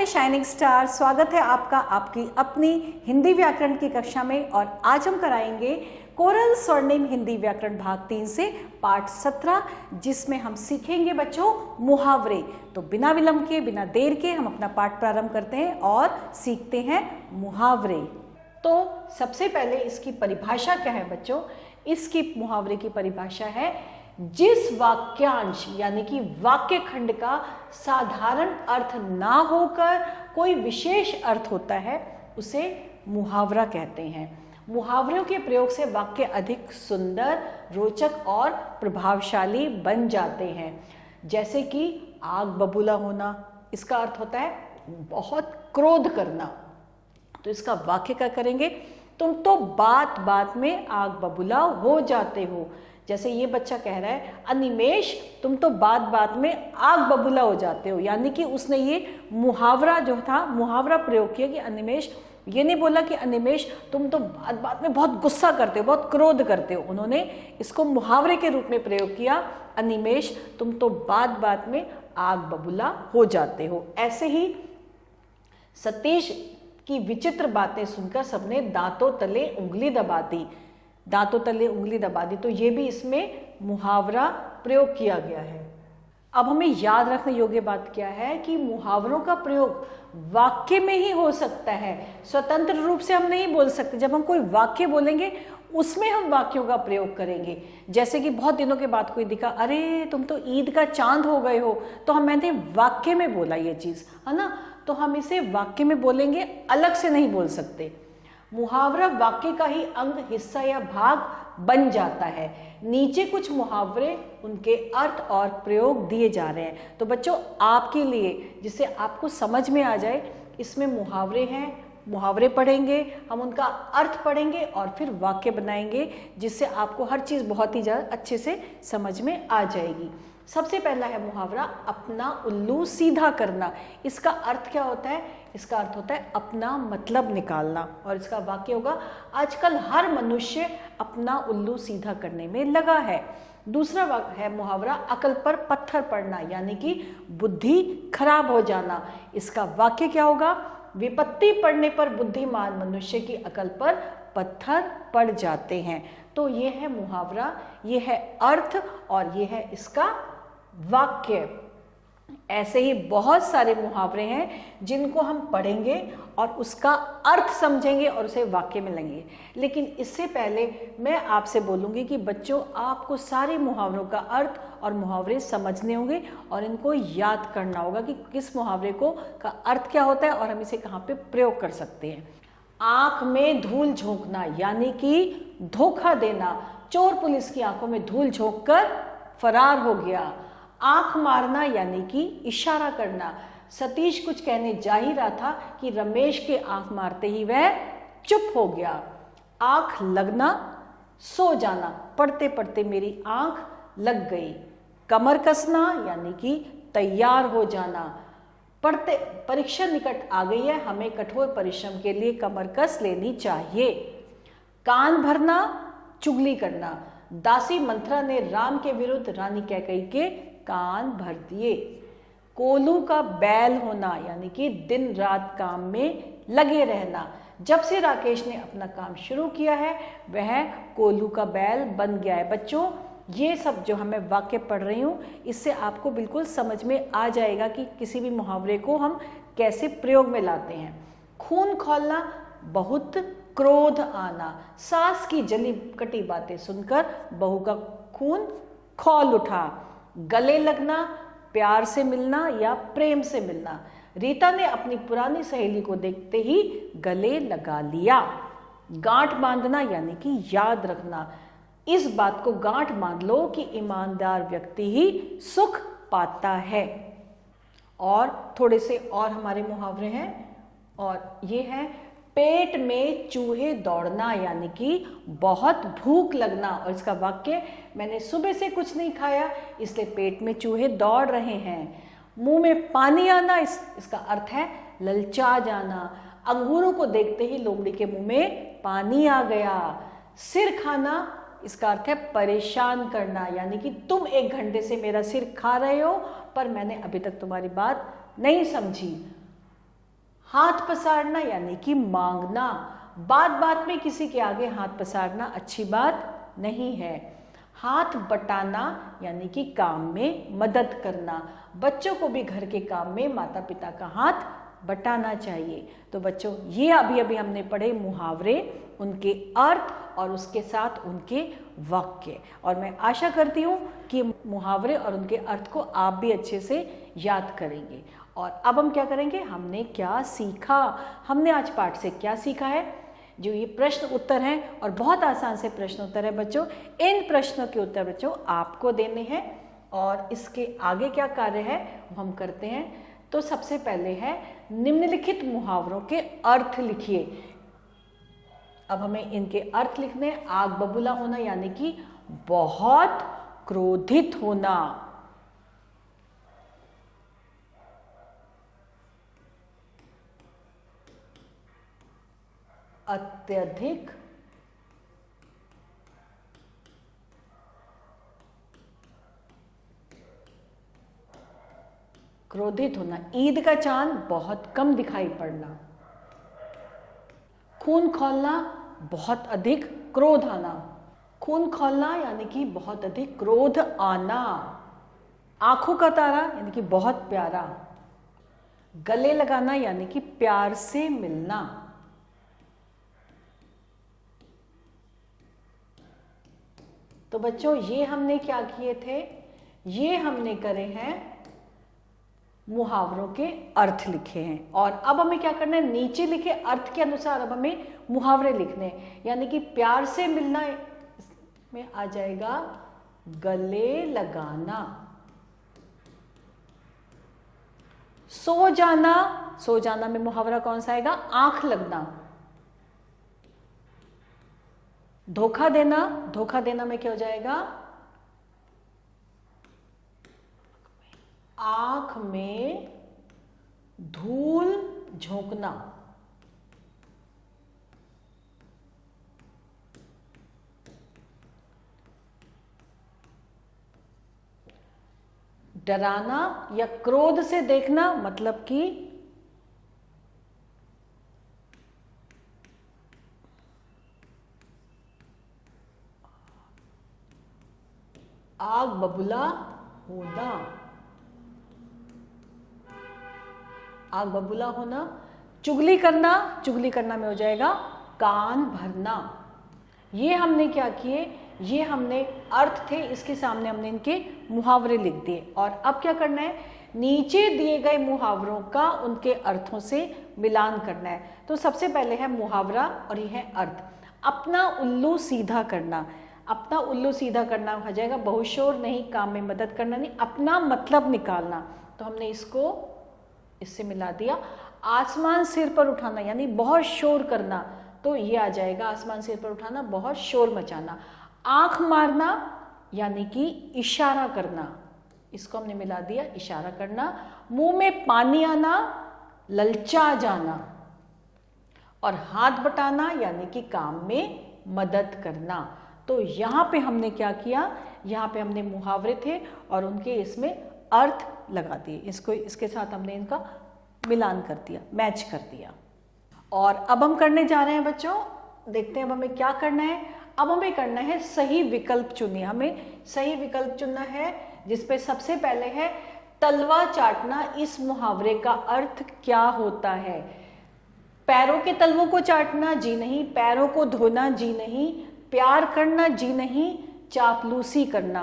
मेरे shining star, स्वागत है आपका आपकी अपनी हिंदी व्याकरण की कक्षा में। और आज हम कराएंगे कोरल स्वर्णिम हिंदी व्याकरण भाग 3 से पाठ 17, जिसमें हम सीखेंगे बच्चों मुहावरे। तो बिना विलंब के, बिना देर के हम अपना पाठ प्रारंभ करते हैं और सीखते हैं मुहावरे। तो सबसे पहले इसकी परिभाषा क्या है बच्चों? इसकी मुहावरे की परिभाषा है, जिस वाक्यांश यानी कि वाक्य खंड का साधारण अर्थ ना होकर कोई विशेष अर्थ होता है उसे मुहावरा कहते हैं। मुहावरों के प्रयोग से वाक्य अधिक सुंदर, रोचक और प्रभावशाली बन जाते हैं। जैसे कि आग बबूला होना, इसका अर्थ होता है बहुत क्रोध करना। तो इसका वाक्य क्या करेंगे? तुम तो बात बात में आग बबूला हो जाते हो। जैसे ये बच्चा कह रहा है, अनिमेष तुम तो बात बात में आग बबूला हो जाते हो, यानी कि उसने ये मुहावरा जो था, मुहावरा प्रयोग किया कि अनिमेष, ये नहीं बोला कि अनिमेष तुम तो बात बात में बहुत गुस्सा करते हो, बहुत क्रोध करते हो। उन्होंने इसको मुहावरे के रूप में प्रयोग किया, अनिमेष तुम तो बात बात में आग बबूला हो जाते हो। ऐसे ही सतीश की विचित्र बातें सुनकर सबने दांतों तले उंगली दबा दी। दांतों तले उंगली दबा दी, तो ये भी इसमें मुहावरा प्रयोग किया गया है। अब हमें याद रखने योग्य बात क्या है कि मुहावरों का प्रयोग वाक्य में ही हो सकता है, स्वतंत्र रूप से हम नहीं बोल सकते। जब हम कोई वाक्य बोलेंगे उसमें हम वाक्यों का प्रयोग करेंगे। जैसे कि बहुत दिनों के बाद कोई दिखा, अरे तुम तो ईद का चांद हो गए हो, तो मैंने वाक्य में बोला ये चीज, है ना, तो हम इसे वाक्य में बोलेंगे, अलग से नहीं बोल सकते। मुहावरा वाक्य का ही अंग, हिस्सा या भाग बन जाता है। नीचे कुछ मुहावरे, उनके अर्थ और प्रयोग दिए जा रहे हैं। तो बच्चों आपके लिए, जिससे आपको समझ में आ जाए, इसमें मुहावरे हैं, मुहावरे पढ़ेंगे हम, उनका अर्थ पढ़ेंगे और फिर वाक्य बनाएंगे, जिससे आपको हर चीज़ बहुत ही ज़्यादा अच्छे से समझ में आ जाएगी। सबसे पहला है मुहावरा, अपना उल्लू सीधा करना। इसका अर्थ क्या होता है? इसका अर्थ होता है अपना मतलब निकालना। और इसका वाक्य होगा, आजकल हर मनुष्य अपना उल्लू सीधा करने में लगा है। दूसरा वाक्य है मुहावरा, अकल पर पत्थर पड़ना, यानी कि बुद्धि खराब हो जाना। इसका वाक्य क्या होगा? विपत्ति पड़ने पर बुद्धिमान मनुष्य की अकल पर पत्थर पड़ जाते हैं। तो ये है मुहावरा, ये है अर्थ और ये है इसका वाक्य। ऐसे ही बहुत सारे मुहावरे हैं जिनको हम पढ़ेंगे और उसका अर्थ समझेंगे और उसे वाक्य में लेंगे। लेकिन इससे पहले मैं आपसे बोलूँगी कि बच्चों आपको सारे मुहावरों का अर्थ और मुहावरे समझने होंगे और इनको याद करना होगा कि किस मुहावरे को का अर्थ क्या होता है और हम इसे कहाँ पे प्रयोग कर सकते हैं। आँख में धूल झोंकना, यानी कि धोखा देना। चोर पुलिस की आंखों में धूल झोंक कर फरार हो गया। आंख मारना, यानी कि इशारा करना। सतीश कुछ कहने जा ही रहा था कि रमेश के आंख मारते ही वह चुप हो गया। आंख लगना, सो जाना, पढ़ते पढ़ते मेरी आंख लग गई। कमर कसना, यानी कि तैयार हो जाना। पढ़ते परीक्षा निकट आ गई है, हमें कठोर परिश्रम के लिए कमर कस लेनी चाहिए। कान भरना, चुगली करना। दासी मंथरा ने राम के विरुद्ध रानी कैकेयी के कान भर दिए। कोल्हू का बैल होना, यानी कि दिन रात काम में लगे रहना। जब से राकेश ने अपना काम शुरू किया है वह कोल्हू का बैल बन गया है। बच्चों ये सब जो हमें वाक्य पढ़ रही हूँ, इससे आपको बिल्कुल समझ में आ जाएगा कि किसी भी मुहावरे को हम कैसे प्रयोग में लाते हैं। खून खौलना, बहुत क्रोध आना। सास की जली कटी बातें सुनकर बहू का खून खौल उठा। गले लगना, प्यार से मिलना या प्रेम से मिलना। रीता ने अपनी पुरानी सहेली को देखते ही गले लगा लिया। गांठ बांधना, यानी कि याद रखना। इस बात को गांठ बांध लो कि ईमानदार व्यक्ति ही सुख पाता है। और थोड़े से और हमारे मुहावरे हैं, और ये है पेट में चूहे दौड़ना, यानी कि बहुत भूख लगना। और इसका वाक्य, मैंने सुबह से कुछ नहीं खाया इसलिए पेट में चूहे दौड़ रहे हैं। मुंह में पानी आना, इसका अर्थ है ललचा जाना। अंगूरों को देखते ही लोमड़ी के मुंह में पानी आ गया। सिर खाना, इसका अर्थ है परेशान करना, यानी कि तुम 1 घंटे से मेरा सिर खा रहे हो पर मैंने अभी तक तुम्हारी बात नहीं समझी। हाथ पसारना यानी कि मांगना, बात बात में किसी के आगे हाथ पसारना अच्छी बात नहीं है। हाथ बटाना यानी कि काम में मदद करना, बच्चों को भी घर के काम में माता पिता का हाथ बटाना चाहिए। तो बच्चों ये अभी हमने पढ़े मुहावरे, उनके अर्थ और उसके साथ उनके वाक्य, और मैं आशा करती हूँ कि मुहावरे और उनके अर्थ को आप भी अच्छे से याद करेंगे। और अब हम क्या करेंगे, हमने क्या सीखा, हमने आज पाठ से क्या सीखा है। जो ये प्रश्न उत्तर हैं और बहुत आसान से प्रश्न उत्तर है बच्चों, इन प्रश्नों के उत्तर बच्चों आपको देने हैं और इसके आगे क्या कार्य है वो हम करते हैं। तो सबसे पहले है निम्नलिखित मुहावरों के अर्थ लिखिए। अब हमें इनके अर्थ लिखने। आग बबूला होना यानी कि बहुत क्रोधित होना, अत्यधिक क्रोधित होना, ईद का चांद बहुत कम दिखाई पड़ना, खून खौलना बहुत अधिक क्रोध आना, खून खौलना यानी कि बहुत अधिक क्रोध आना, आंखों का तारा यानी कि बहुत प्यारा, गले लगाना यानी कि प्यार से मिलना, तो बच्चों ये हमने क्या किए थे, ये हमने करे हैं मुहावरों के अर्थ लिखे हैं। और अब हमें क्या करना है, नीचे लिखे अर्थ के अनुसार अब हमें मुहावरे लिखने हैं। यानी कि प्यार से मिलना में आ जाएगा गले लगाना, सो जाना, सो जाना में मुहावरा कौन सा आएगा, आंख लगना, धोखा देना, धोखा देना में क्या हो जाएगा, आंख में धूल झोंकना, डराना या क्रोध से देखना मतलब कि आग बबूला होना, आग बबूला होना, चुगली करना, चुगली करना में हो जाएगा कान भरना। ये हमने क्या किए, ये हमने अर्थ थे, इसके सामने हमने इनके मुहावरे लिख दिए। और अब क्या करना है, नीचे दिए गए मुहावरों का उनके अर्थों से मिलान करना है। तो सबसे पहले है मुहावरा और ये है अर्थ। अपना उल्लू सीधा करना, अपना उल्लू सीधा करना हो जाएगा बहुशोर नहीं, काम में मदद करना नहीं, अपना मतलब निकालना। तो हमने इसको इससे मिला दिया। आसमान सिर पर उठाना यानी बहुत शोर करना, तो ये आ जाएगा आसमान सिर पर उठाना, बहुत शोर मचाना। आंख मारना यानी कि इशारा करना, इसको हमने मिला दिया, इशारा करना। मुंह में पानी आना, ललचा जाना। और हाथ बटाना यानी कि काम में मदद करना। तो यहाँ पे हमने क्या किया, यहाँ पे हमने मुहावरे थे और उनके इसमें अर्थ लगा दिए, इसको इसके साथ हमने इनका मिलान कर दिया, मैच कर दिया। और अब हम करने जा रहे हैं बच्चों, देखते हैं अब हमें क्या करना है। अब हमें करना है सही विकल्प चुनिए, हमें सही विकल्प चुनना है जिसपे सबसे पहले है तलवा चाटना। इस मुहावरे का अर्थ क्या होता है, पैरों के तलवों को चाटना जी नहीं, पैरों को धोना जी नहीं, प्यार करना जी नहीं, चापलूसी करना।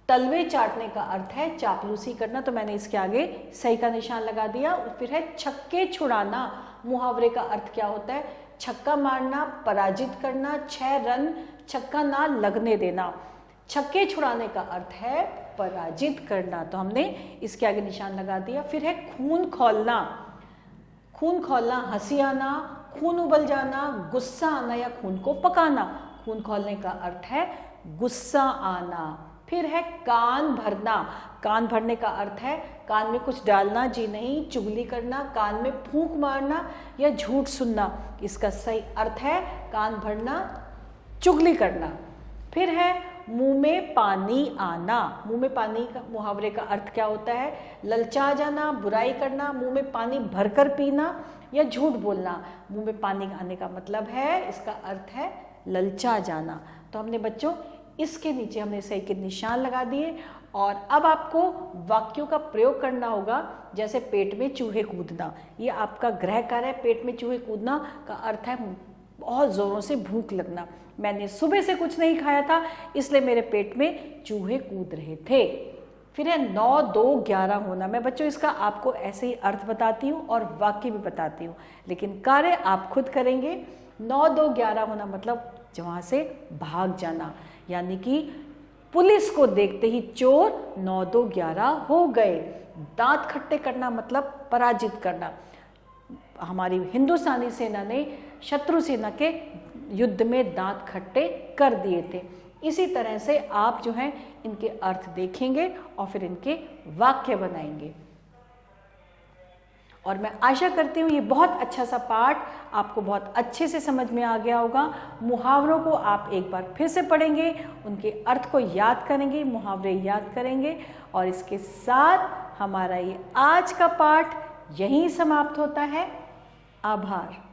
तलवे चाटने का अर्थ है चापलूसी करना, तो मैंने इसके आगे सही का निशान लगा दिया। फिर है छक्के छुड़ाना, मुहावरे का अर्थ क्या होता है, छक्का मारना, पराजित करना, 6 रन छक्का ना लगने देना। छक्के छुड़ाने का अर्थ है पराजित करना, तो हमने इसके आगे निशान लगा दिया। फिर है खून खौलना, खून खौलना हंसी आना, खून उबल जाना, गुस्सा आना या खून को पकाना। खून खौलने का अर्थ है गुस्सा आना। फिर है कान भरना, कान भरने का अर्थ है कान में कुछ डालना जी नहीं, चुगली करना, कान में फूंक मारना या झूठ सुनना। इसका सही अर्थ है कान भरना, चुगली करना। फिर है मुंह में पानी आना, मुंह में पानी का मुहावरे का अर्थ क्या होता है, ललचा जाना, बुराई करना, मुंह में पानी भरकर पीना, या झूठ बोलना। मुंह में पानी आने का मतलब है, इसका अर्थ है ललचा जाना। तो हमने बच्चों इसके नीचे हमने सही के निशान लगा दिए और अब आपको वाक्यों का प्रयोग करना होगा। जैसे पेट में चूहे कूदना, ये आपका गृह कार्य है। पेट में चूहे कूदना का अर्थ है बहुत ज़ोरों से भूख लगना। मैंने सुबह से कुछ नहीं खाया था इसलिए मेरे पेट में चूहे कूद रहे थे। फिर है 9, 2, 11 होना। मैं बच्चों इसका आपको ऐसे ही अर्थ बताती हूँ और वाक्य भी बताती हूँ, लेकिन कार्य आप खुद करेंगे। 9, 2, 11 होना मतलब वहाँ से भाग जाना, यानी कि पुलिस को देखते ही चोर 9, 2, 11 हो गए। दांत खट्टे करना मतलब पराजित करना। हमारी हिंदुस्तानी सेना ने शत्रु सेना के युद्ध में दांत खट्टे कर दिए थे। इसी तरह से आप जो हैं इनके अर्थ देखेंगे और फिर इनके वाक्य बनाएंगे। और मैं आशा करती हूँ ये बहुत अच्छा सा पाठ आपको बहुत अच्छे से समझ में आ गया होगा। मुहावरों को आप एक बार फिर से पढ़ेंगे, उनके अर्थ को याद करेंगे, मुहावरे याद करेंगे और इसके साथ हमारा ये आज का पाठ यहीं समाप्त होता है। आभार।